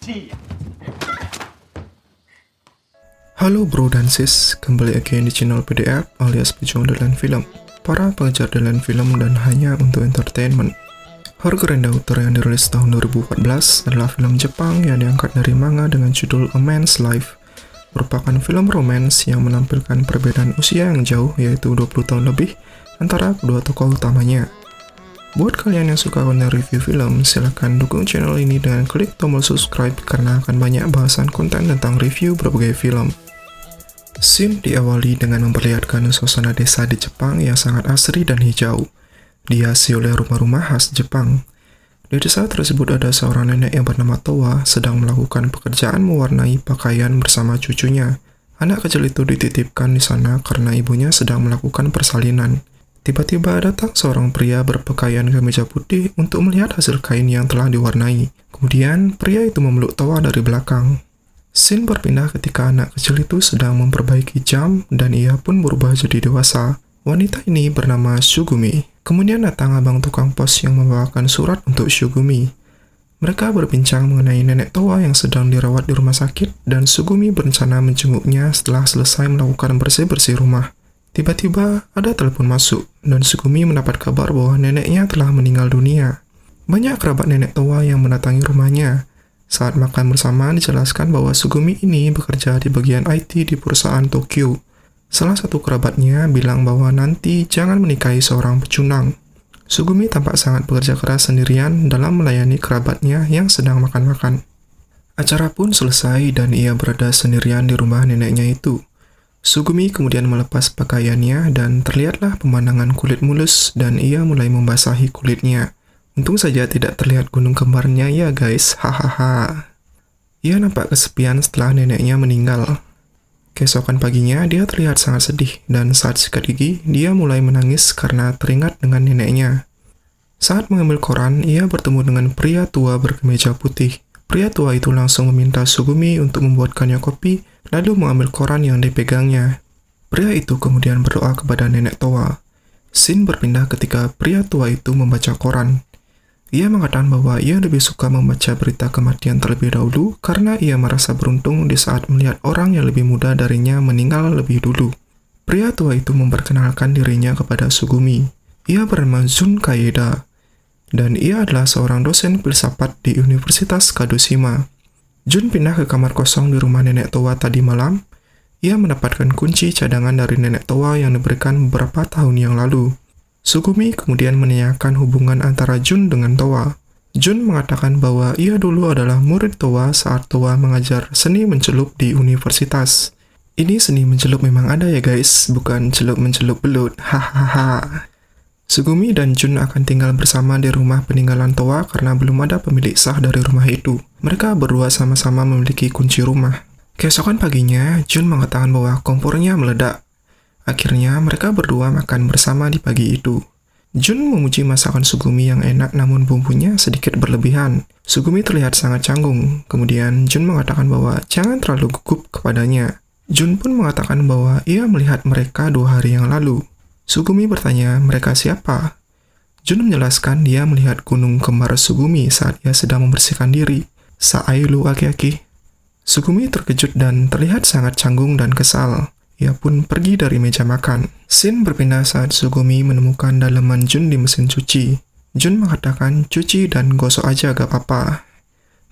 dia. Halo bro dan sis, kembali lagi di channel PDF alias Pejuang Deadline Film. Para pengejar deadline film dan hanya untuk entertainment. Horror Grand Daughter yang dirilis tahun 2014 adalah film Jepang yang diangkat dari manga dengan judul A Man's Life. Merupakan film romance yang menampilkan perbedaan usia yang jauh, yaitu 20 tahun lebih, antara kedua tokoh utamanya. Buat kalian yang suka konten review film, silahkan dukung channel ini dengan klik tombol subscribe karena akan banyak bahasan konten tentang review berbagai film. Scene diawali dengan memperlihatkan suasana desa di Jepang yang sangat asri dan hijau. Dihiasi oleh rumah-rumah khas Jepang. Di desa tersebut ada seorang nenek yang bernama Towa sedang melakukan pekerjaan mewarnai pakaian bersama cucunya. Anak kecil itu dititipkan di sana karena ibunya sedang melakukan persalinan. Tiba-tiba datang seorang pria berpakaian kemeja putih untuk melihat hasil kain yang telah diwarnai. Kemudian pria itu memeluk Towa dari belakang. Scene berpindah ketika anak kecil itu sedang memperbaiki jam dan ia pun berubah jadi dewasa. Wanita ini bernama Shugumi. Kemudian datang abang tukang pos yang membawakan surat untuk Shugumi. Mereka berbincang mengenai nenek Towa yang sedang dirawat di rumah sakit dan Shugumi berencana menjenguknya setelah selesai melakukan bersih-bersih rumah. Tiba-tiba ada telepon masuk dan Shugumi mendapat kabar bahwa neneknya telah meninggal dunia. Banyak kerabat nenek Towa yang mendatangi rumahnya. Saat makan bersama dijelaskan bahwa Shugumi ini bekerja di bagian IT di perusahaan Tokyo. Salah satu kerabatnya bilang bahwa nanti jangan menikahi seorang pecundang. Shugumi tampak sangat bekerja keras sendirian dalam melayani kerabatnya yang sedang makan-makan. Acara pun selesai dan ia berada sendirian di rumah neneknya itu. Shugumi kemudian melepas pakaiannya dan terlihatlah pemandangan kulit mulus dan ia mulai membasahi kulitnya. Untung saja tidak terlihat gunung kembarnya ya guys, hahaha. Ia nampak kesepian setelah neneknya meninggal. Keesokan paginya dia terlihat sangat sedih dan saat sikat gigi dia mulai menangis karena teringat dengan neneknya. Saat mengambil koran, ia bertemu dengan pria tua berkemeja putih. Pria tua itu langsung meminta Shugumi untuk membuatkannya kopi lalu mengambil koran yang dipegangnya. Pria itu kemudian berdoa kepada nenek Towa. Scene berpindah ketika pria tua itu membaca koran. Ia mengatakan bahwa ia lebih suka membaca berita kematian terlebih dahulu karena ia merasa beruntung di saat melihat orang yang lebih muda darinya meninggal lebih dulu. Pria tua itu memperkenalkan dirinya kepada Shugumi. Ia bernama Jun Kaeda, dan ia adalah seorang dosen filsafat di Universitas Kagoshima. Jun pindah ke kamar kosong di rumah nenek Towa tadi malam. Ia mendapatkan kunci cadangan dari nenek Towa yang diberikan beberapa tahun yang lalu. Shugumi kemudian menanyakan hubungan antara Jun dengan Towa. Jun mengatakan bahwa ia dulu adalah murid Towa saat Towa mengajar seni mencelup di universitas. Ini seni mencelup memang ada ya guys, bukan celup-mencelup belut, hahaha. Shugumi dan Jun akan tinggal bersama di rumah peninggalan Towa karena belum ada pemilik sah dari rumah itu. Mereka berdua sama-sama memiliki kunci rumah. Keesokan paginya, Jun mengatakan bahwa kompornya meledak. Akhirnya, mereka berdua makan bersama di pagi itu. Jun memuji masakan Shugumi yang enak namun bumbunya sedikit berlebihan. Shugumi terlihat sangat canggung. Kemudian, Jun mengatakan bahwa jangan terlalu gugup kepadanya. Jun pun mengatakan bahwa ia melihat mereka 2 hari yang lalu. Shugumi bertanya, mereka siapa? Jun menjelaskan dia melihat gunung kembar Shugumi saat ia sedang membersihkan diri. Saailu aki-aki. Shugumi terkejut dan terlihat sangat canggung dan kesal. Ia pun pergi dari meja makan. Scene berpindah saat Shugumi menemukan daleman Jun di mesin cuci. Jun mengatakan cuci dan gosok aja gak apa-apa.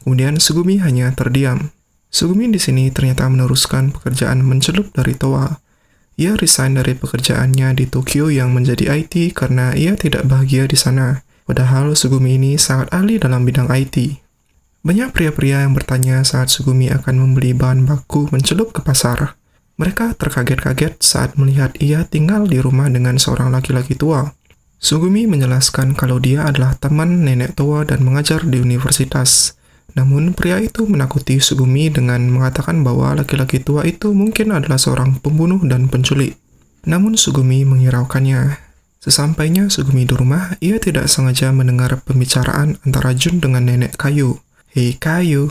Kemudian Shugumi hanya terdiam. Shugumi di sini ternyata meneruskan pekerjaan mencelup dari Towa. Ia resign dari pekerjaannya di Tokyo yang menjadi IT karena ia tidak bahagia di sana. Padahal Shugumi ini sangat ahli dalam bidang IT. Banyak pria-pria yang bertanya saat Shugumi akan membeli bahan baku mencelup ke pasar. Mereka terkaget-kaget saat melihat ia tinggal di rumah dengan seorang laki-laki tua. Shugumi menjelaskan kalau dia adalah teman nenek Towa dan mengajar di universitas. Namun pria itu menakuti Shugumi dengan mengatakan bahwa laki-laki tua itu mungkin adalah seorang pembunuh dan penculik. Namun Shugumi menghiraukannya. Sesampainya Shugumi di rumah, ia tidak sengaja mendengar pembicaraan antara Jun dengan nenek kayu. Hei kayu,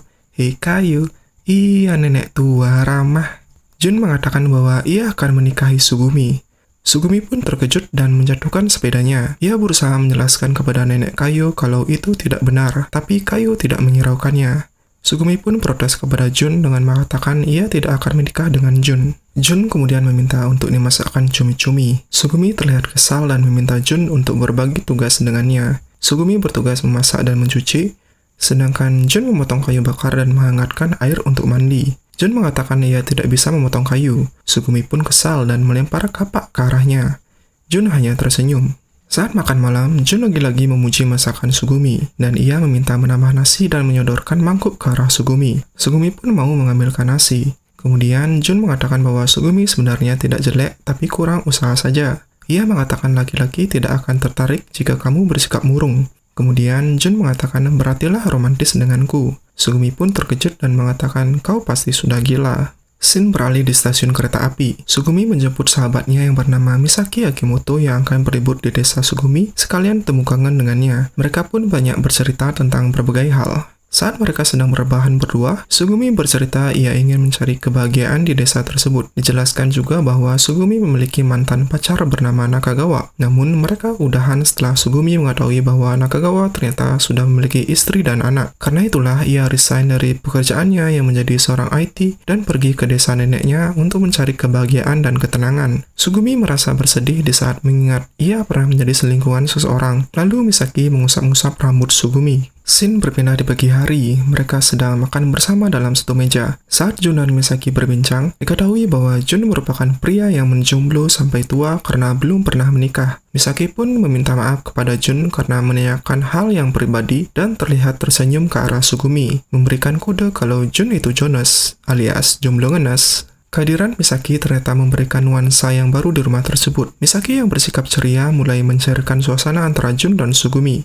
iya nenek tua ramah. Jun mengatakan bahwa ia akan menikahi Shugumi. Shugumi pun terkejut dan menjatuhkan sepedanya. Ia berusaha menjelaskan kepada nenek Kayo kalau itu tidak benar, tapi Kayo tidak menghiraukannya. Sugumi pun protes kepada Jun dengan mengatakan ia tidak akan menikah dengan Jun. Jun kemudian meminta untuk dimasakkan cumi-cumi. Sugumi terlihat kesal dan meminta Jun untuk berbagi tugas dengannya. Sugumi bertugas memasak dan mencuci, sedangkan Jun memotong kayu bakar dan menghangatkan air untuk mandi. Jun mengatakan ia tidak bisa memotong kayu. Sugumi pun kesal dan melempar kapak ke arahnya. Jun hanya tersenyum. Saat makan malam, Jun lagi-lagi memuji masakan Sugumi, dan ia meminta menambah nasi dan menyodorkan mangkuk ke arah Sugumi. Sugumi pun mau mengambilkan nasi. Kemudian, Jun mengatakan bahwa Sugumi sebenarnya tidak jelek, tapi kurang usaha saja. Ia mengatakan laki-laki tidak akan tertarik jika kamu bersikap murung. Kemudian, Jun mengatakan berhatilah romantis denganku. Sugumi pun terkejut dan mengatakan kau pasti sudah gila. Scene beralih di stasiun kereta api. Sugumi menjemput sahabatnya yang bernama Misaki Akimoto yang akan berlibur di desa Sugumi, sekalian temu kangen dengannya. Mereka pun banyak bercerita tentang berbagai hal. Saat mereka sedang berbahan berdua, Sugumi bercerita ia ingin mencari kebahagiaan di desa tersebut. Dijelaskan juga bahwa Sugumi memiliki mantan pacar bernama Nakagawa. Namun mereka udahan setelah Sugumi mengetahui bahwa Nakagawa ternyata sudah memiliki istri dan anak. Karena itulah ia resign dari pekerjaannya yang menjadi seorang IT dan pergi ke desa neneknya untuk mencari kebahagiaan dan ketenangan. Sugumi merasa bersedih di saat mengingat ia pernah menjadi selingkuhan seseorang. Lalu Misaki mengusap-ngusap rambut Sugumi. Scene berpindah di pagi hari, mereka sedang makan bersama dalam satu meja. Saat Jun dan Misaki berbincang, diketahui bahwa Jun merupakan pria yang menjomblo sampai tua karena belum pernah menikah. Misaki pun meminta maaf kepada Jun karena menanyakan hal yang pribadi dan terlihat tersenyum ke arah Sugumi, memberikan kode kalau Jun itu Jonas, alias jomblo ngenes. Kehadiran Misaki ternyata memberikan nuansa yang baru di rumah tersebut. Misaki yang bersikap ceria mulai mencairkan suasana antara Jun dan Sugumi.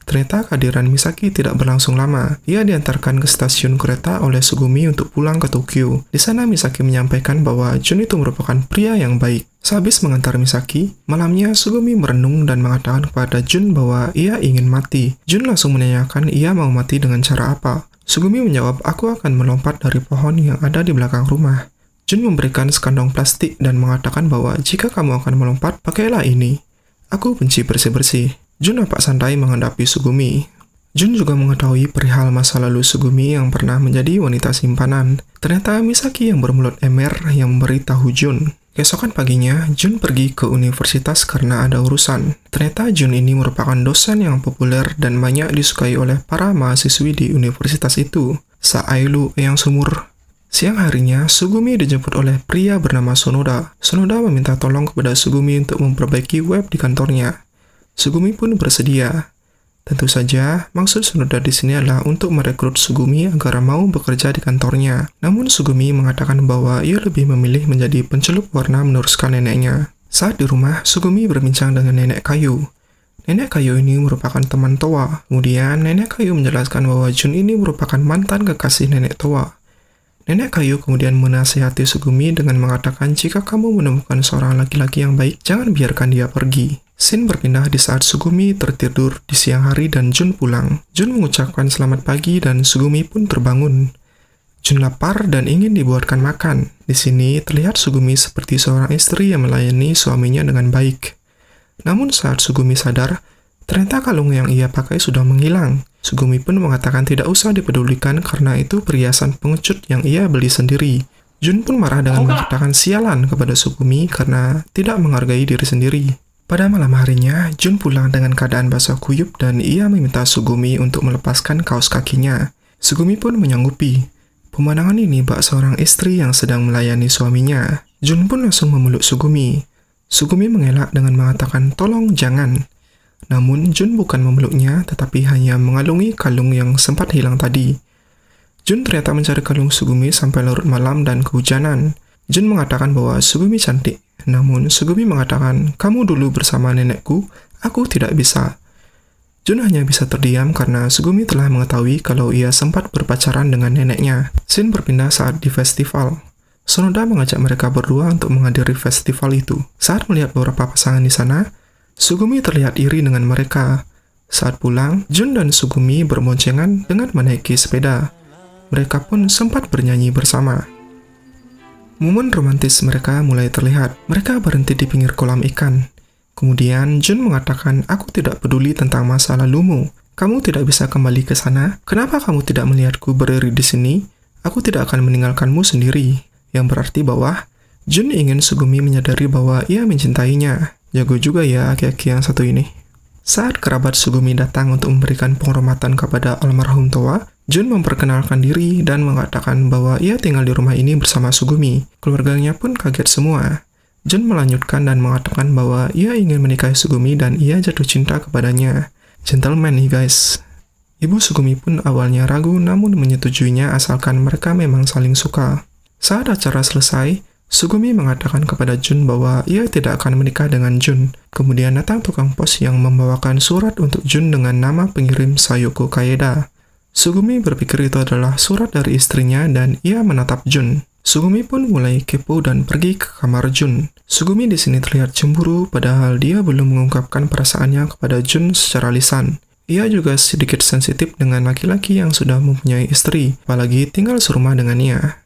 Ternyata kehadiran Misaki tidak berlangsung lama. Ia diantarkan ke stasiun kereta oleh Sugumi untuk pulang ke Tokyo. Di sana Misaki menyampaikan bahwa Jun itu merupakan pria yang baik. Sehabis mengantar Misaki, malamnya Sugumi merenung dan mengatakan kepada Jun bahwa ia ingin mati. Jun langsung menanyakan ia mau mati dengan cara apa. Sugumi menjawab, aku akan melompat dari pohon yang ada di belakang rumah. Jun memberikan sekantong plastik dan mengatakan bahwa jika kamu akan melompat, pakailah ini. Aku benci bersih-bersih. Jun nampak santai menghadapi Sugumi. Jun juga mengetahui perihal masa lalu Sugumi yang pernah menjadi wanita simpanan. Ternyata Misaki yang bermulut ember yang memberitahu Jun. Keesokan paginya, Jun pergi ke universitas karena ada urusan. Ternyata Jun ini merupakan dosen yang populer dan banyak disukai oleh para mahasiswi di universitas itu. Saailu yang sumur. Siang harinya, Sugumi dijemput oleh pria bernama Sonoda. Sonoda meminta tolong kepada Sugumi untuk memperbaiki web di kantornya. Sugumi pun bersedia. Tentu saja, maksud Sonoda di sini adalah untuk merekrut Sugumi agar mau bekerja di kantornya. Namun Sugumi mengatakan bahwa ia lebih memilih menjadi pencelup warna meneruskan neneknya. Saat di rumah, Sugumi berbincang dengan nenek kayu. Nenek kayu ini merupakan teman Towa. Kemudian, nenek kayu menjelaskan bahwa Jun ini merupakan mantan kekasih nenek Towa. Nenek kayu kemudian menasihati Sugumi dengan mengatakan jika kamu menemukan seorang laki-laki yang baik, jangan biarkan dia pergi. Scene berpindah di saat Sugumi tertidur di siang hari dan Jun pulang. Jun mengucapkan selamat pagi dan Sugumi pun terbangun. Jun lapar dan ingin dibuatkan makan. Di sini terlihat Sugumi seperti seorang istri yang melayani suaminya dengan baik. Namun saat Sugumi sadar, ternyata kalung yang ia pakai sudah menghilang. Sugumi pun mengatakan tidak usah dipedulikan karena itu perhiasan pengecut yang ia beli sendiri. Jun pun marah dengan mengatakan sialan kepada Sugumi karena tidak menghargai diri sendiri. Pada malam harinya, Jun pulang dengan keadaan basah kuyup dan ia meminta Sugumi untuk melepaskan kaos kakinya. Sugumi pun menyanggupi. Pemandangan ini bak seorang istri yang sedang melayani suaminya. Jun pun langsung memeluk Sugumi. Sugumi mengelak dengan mengatakan tolong jangan. Namun Jun bukan memeluknya tetapi hanya mengalungi kalung yang sempat hilang tadi. Jun ternyata mencari kalung Sugumi sampai larut malam dan kehujanan. Jun mengatakan bahwa Sugumi cantik. Namun, Sugumi mengatakan, kamu dulu bersama nenekku, aku tidak bisa. Jun hanya bisa terdiam karena Sugumi telah mengetahui kalau ia sempat berpacaran dengan neneknya. Scene berpindah saat di festival. Sonoda mengajak mereka berdua untuk menghadiri festival itu. Saat melihat beberapa pasangan di sana, Sugumi terlihat iri dengan mereka. Saat pulang, Jun dan Sugumi berboncengan dengan menaiki sepeda. Mereka pun sempat bernyanyi bersama. Momen romantis mereka mulai terlihat. Mereka berhenti di pinggir kolam ikan. Kemudian Jun mengatakan, aku tidak peduli tentang masa lalumu. Kamu tidak bisa kembali ke sana? Kenapa kamu tidak melihatku berdiri di sini? Aku tidak akan meninggalkanmu sendiri. Yang berarti bahwa Jun ingin Sugumi menyadari bahwa ia mencintainya. Jago juga ya aki-aki yang satu ini. Saat kerabat Sugumi datang untuk memberikan penghormatan kepada almarhum Towa, Jun memperkenalkan diri dan mengatakan bahwa ia tinggal di rumah ini bersama Sugumi. Keluarganya pun kaget semua. Jun melanjutkan dan mengatakan bahwa ia ingin menikahi Sugumi dan ia jatuh cinta kepadanya. Gentleman nih guys. Ibu Sugumi pun awalnya ragu namun menyetujuinya asalkan mereka memang saling suka. Saat acara selesai, Sugumi mengatakan kepada Jun bahwa ia tidak akan menikah dengan Jun. Kemudian datang tukang pos yang membawakan surat untuk Jun dengan nama pengirim Sayoko Kaeda. Sugumi berpikir itu adalah surat dari istrinya dan ia menatap Jun. Sugumi pun mulai kepo dan pergi ke kamar Jun. Sugumi di sini terlihat cemburu padahal dia belum mengungkapkan perasaannya kepada Jun secara lisan. Ia juga sedikit sensitif dengan laki-laki yang sudah mempunyai istri, apalagi tinggal serumah dengannya.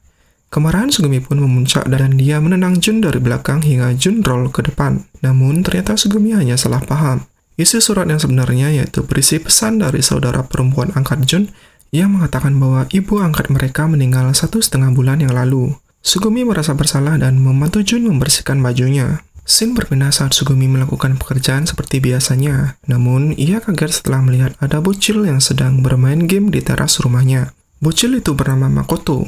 Kemarahan Sugumi pun memuncak dan dia menendang Jun dari belakang hingga Jun roll ke depan. Namun ternyata Sugumi hanya salah paham. Isi surat yang sebenarnya yaitu berisi pesan dari saudara perempuan angkat Jun yang mengatakan bahwa ibu angkat mereka meninggal 1,5 bulan yang lalu. Sugumi merasa bersalah dan membantu Jun membersihkan bajunya. Scene berpindah saat Sugumi melakukan pekerjaan seperti biasanya. Namun, ia kaget setelah melihat ada bocil yang sedang bermain game di teras rumahnya. Bocil itu bernama Makoto.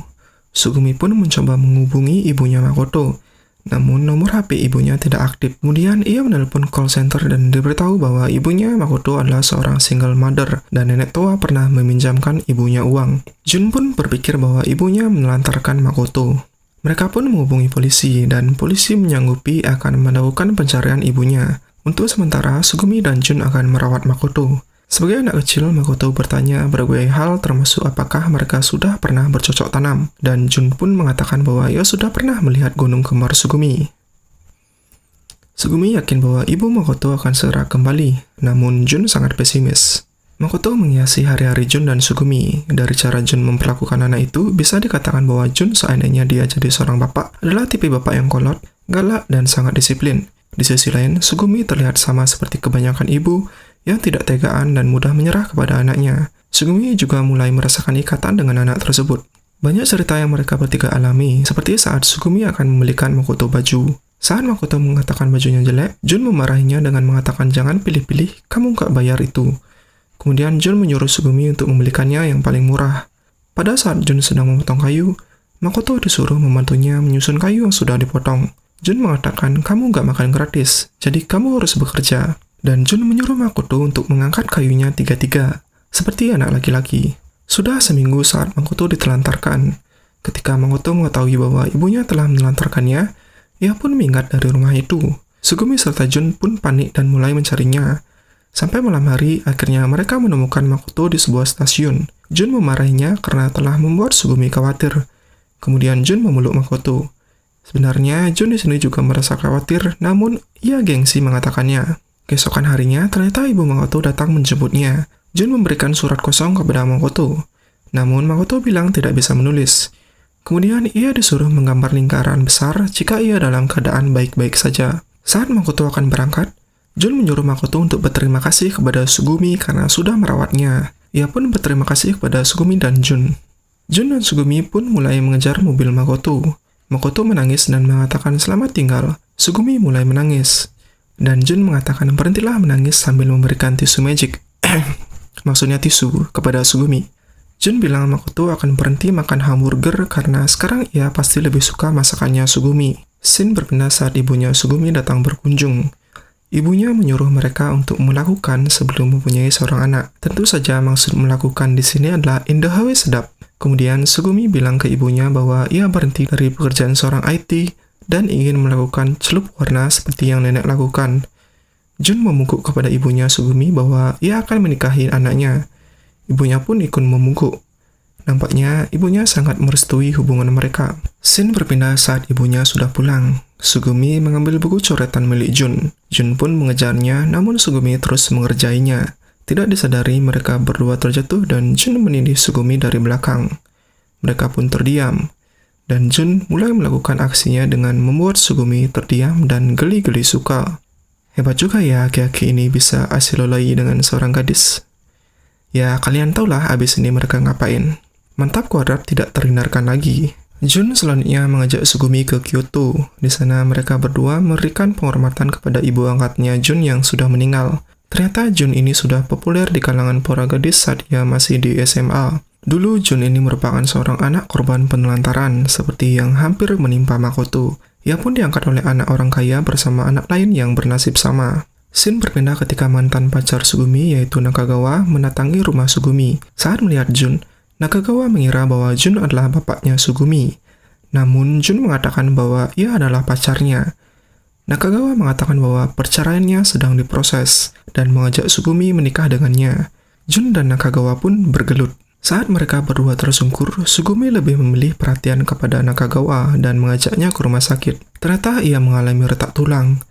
Sugumi pun mencoba menghubungi ibunya Makoto. Namun, nomor HP ibunya tidak aktif. Kemudian, ia menelpon call center dan diberitahu bahwa ibunya Makoto adalah seorang single mother dan nenek tua pernah meminjamkan ibunya uang. Jun pun berpikir bahwa ibunya menelantarkan Makoto. Mereka pun menghubungi polisi dan polisi menyanggupi akan melakukan pencarian ibunya. Untuk sementara, Sugumi dan Jun akan merawat Makoto. Sebagai anak kecil, Makoto bertanya berbagai hal termasuk apakah mereka sudah pernah bercocok tanam, dan Jun pun mengatakan bahwa ia sudah pernah melihat gunung kembar Sugumi. Sugumi yakin bahwa ibu Makoto akan segera kembali, namun Jun sangat pesimis. Makoto menghiasi hari-hari Jun dan Sugumi. Dari cara Jun memperlakukan anak itu, bisa dikatakan bahwa Jun seandainya dia jadi seorang bapak, adalah tipe bapak yang kolot, galak, dan sangat disiplin. Di sisi lain, Sugumi terlihat sama seperti kebanyakan ibu, yang tidak tegaan dan mudah menyerah kepada anaknya. Sugumi juga mulai merasakan ikatan dengan anak tersebut. Banyak cerita yang mereka bertiga alami, seperti saat Sugumi akan membelikan Makoto baju. Saat Makoto mengatakan bajunya jelek, Jun memarahinya dengan mengatakan jangan pilih-pilih, kamu nggak bayar itu. Kemudian Jun menyuruh Sugumi untuk membelikannya yang paling murah. Pada saat Jun sedang memotong kayu, Makoto disuruh membantunya menyusun kayu yang sudah dipotong. Jun mengatakan kamu nggak makan gratis, jadi kamu harus bekerja. Dan Jun menyuruh Makoto untuk mengangkat kayunya 3-3, seperti anak laki-laki. Sudah seminggu saat Makoto ditelantarkan. Ketika Makoto mengetahui bahwa ibunya telah menelantarkannya, ia pun minggat dari rumah itu. Sugumi serta Jun pun panik dan mulai mencarinya. Sampai malam hari, akhirnya mereka menemukan Makoto di sebuah stasiun. Jun memarahinya karena telah membuat Sugumi khawatir. Kemudian Jun memeluk Makoto. Sebenarnya, Jun di sini juga merasa khawatir, namun ia gengsi mengatakannya. Keesokan harinya, ternyata ibu Makoto datang menjemputnya. Jun memberikan surat kosong kepada Makoto. Namun, Makoto bilang tidak bisa menulis. Kemudian, ia disuruh menggambar lingkaran besar jika ia dalam keadaan baik-baik saja. Saat Makoto akan berangkat, Jun menyuruh Makoto untuk berterima kasih kepada Sugumi karena sudah merawatnya. Ia pun berterima kasih kepada Sugumi dan Jun. Jun dan Sugumi pun mulai mengejar mobil Makoto. Makoto menangis dan mengatakan selamat tinggal. Sugumi mulai menangis. Dan Jun mengatakan berhentilah menangis sambil memberikan tisu magic, maksudnya tisu, kepada Sugumi. Jun bilang Makoto akan berhenti makan hamburger karena sekarang ia pasti lebih suka masakannya Sugumi. Scene berpindah saat ibunya Sugumi datang berkunjung. Ibunya menyuruh mereka untuk melakukan sebelum mempunyai seorang anak. Tentu saja maksud melakukan di sini adalah indahawe sedap. Kemudian Sugumi bilang ke ibunya bahwa ia berhenti dari pekerjaan seorang IT dan ingin melakukan celup warna seperti yang nenek lakukan. Jun memungkuk kepada ibunya Sugumi bahwa ia akan menikahi anaknya. Ibunya pun ikut memungkuk. Nampaknya ibunya sangat merestui hubungan mereka. Scene berpindah saat ibunya sudah pulang. Sugumi mengambil buku coretan milik Jun. Jun pun mengejarnya, namun Sugumi terus mengerjainya. Tidak disadari mereka berdua terjatuh dan Jun menindih Sugumi dari belakang. Mereka pun terdiam. Dan Jun mulai melakukan aksinya dengan membuat Sugumi terdiam dan geli-geli suka. Hebat juga ya aki-aki ini bisa asilolai dengan seorang gadis. Ya, kalian tahulah abis ini mereka ngapain. Mantap kuadrat tidak terhindarkan lagi. Jun selanjutnya mengajak Sugumi ke Kyoto. Di sana mereka berdua memberikan penghormatan kepada ibu angkatnya Jun yang sudah meninggal. Ternyata Jun ini sudah populer di kalangan para gadis saat ia masih di SMA. Dulu Jun ini merupakan seorang anak korban penelantaran seperti yang hampir menimpa Makoto. Ia pun diangkat oleh anak orang kaya bersama anak lain yang bernasib sama. Scene berpindah ketika mantan pacar Sugumi yaitu Nakagawa mendatangi rumah Sugumi. Saat melihat Jun, Nakagawa mengira bahwa Jun adalah bapaknya Sugumi. Namun Jun mengatakan bahwa ia adalah pacarnya. Nakagawa mengatakan bahwa perceraiannya sedang diproses dan mengajak Sugumi menikah dengannya. Jun dan Nakagawa pun bergelut. Saat mereka berdua tersungkur, Sugumi lebih memilih perhatian kepada Nakagawa dan mengajaknya ke rumah sakit. Ternyata ia mengalami retak tulang.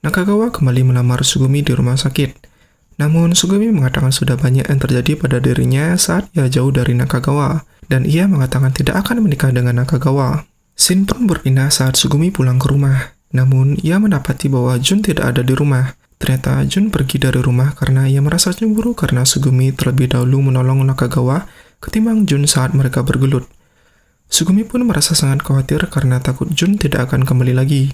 Nakagawa kembali melamar Sugumi di rumah sakit. Namun Sugumi mengatakan sudah banyak yang terjadi pada dirinya saat ia jauh dari Nakagawa, dan ia mengatakan tidak akan menikah dengan Nakagawa. Scene pun berpindah saat Sugumi pulang ke rumah. Namun ia mendapati bahwa Jun tidak ada di rumah. Ternyata Jun pergi dari rumah karena ia merasa cemburu karena Sugumi terlebih dahulu menolong Nakagawa ketimbang Jun saat mereka bergelut. Sugumi pun merasa sangat khawatir karena takut Jun tidak akan kembali lagi.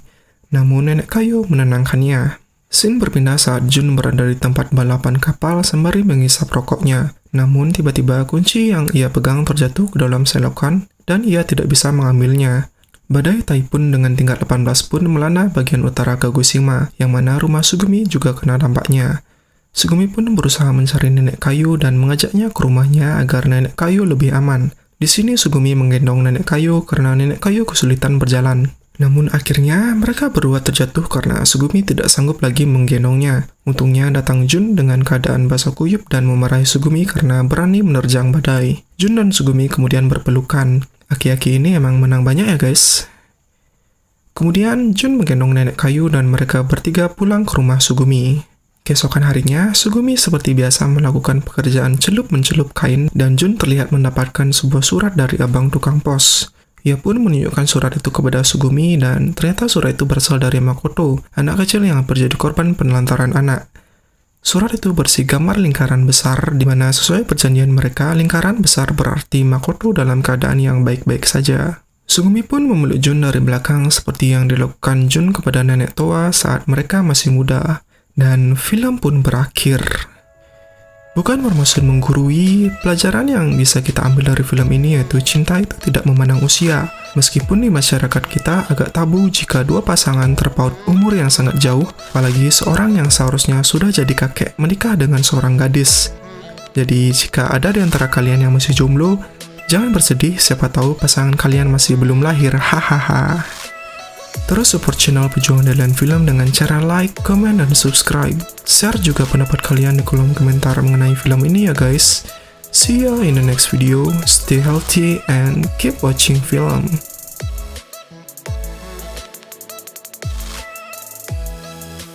Namun nenek kayu menenangkannya. Scene berpindah saat Jun berada di tempat balapan kapal sembari mengisap rokoknya. Namun tiba-tiba kunci yang ia pegang terjatuh ke dalam selokan dan ia tidak bisa mengambilnya. Badai Taifun dengan tingkat 18 pun melanda bagian utara Kagoshima, yang mana rumah Sugumi juga kena dampaknya. Sugumi pun berusaha mencari nenek kayu dan mengajaknya ke rumahnya agar nenek kayu lebih aman. Di sini Sugumi menggendong nenek kayu karena nenek kayu kesulitan berjalan. Namun akhirnya mereka berdua terjatuh karena Sugumi tidak sanggup lagi menggendongnya. Untungnya datang Jun dengan keadaan basah kuyup dan memarahi Sugumi karena berani menerjang badai. Jun dan Sugumi kemudian berpelukan. Aki-aki ini emang menang banyak ya guys. Kemudian Jun menggendong nenek kayu dan mereka bertiga pulang ke rumah Sugumi. Keesokan harinya, Sugumi seperti biasa melakukan pekerjaan celup-mencelup kain dan Jun terlihat mendapatkan sebuah surat dari abang tukang pos. Ia pun menunjukkan surat itu kepada Sugumi dan ternyata surat itu berasal dari Makoto, anak kecil yang hampir jadi korban penelantaran anak. Surat itu berisi gambar lingkaran besar di mana sesuai perjanjian mereka, lingkaran besar berarti Makoto dalam keadaan yang baik-baik saja. Sugumi pun memeluk Jun dari belakang seperti yang dilakukan Jun kepada nenek tua saat mereka masih muda. Dan film pun berakhir. Bukan bermaksud menggurui, pelajaran yang bisa kita ambil dari film ini yaitu cinta itu tidak memandang usia. Meskipun di masyarakat kita agak tabu jika dua pasangan terpaut umur yang sangat jauh, apalagi seorang yang seharusnya sudah jadi kakek menikah dengan seorang gadis. Jadi jika ada di antara kalian yang masih jomblo, jangan bersedih, siapa tahu pasangan kalian masih belum lahir, hahaha. Terus support channel Pejuang Dalam Film dengan cara like, comment, dan subscribe. Share juga pendapat kalian di kolom komentar mengenai film ini ya guys. See ya in the next video, stay healthy and keep watching film.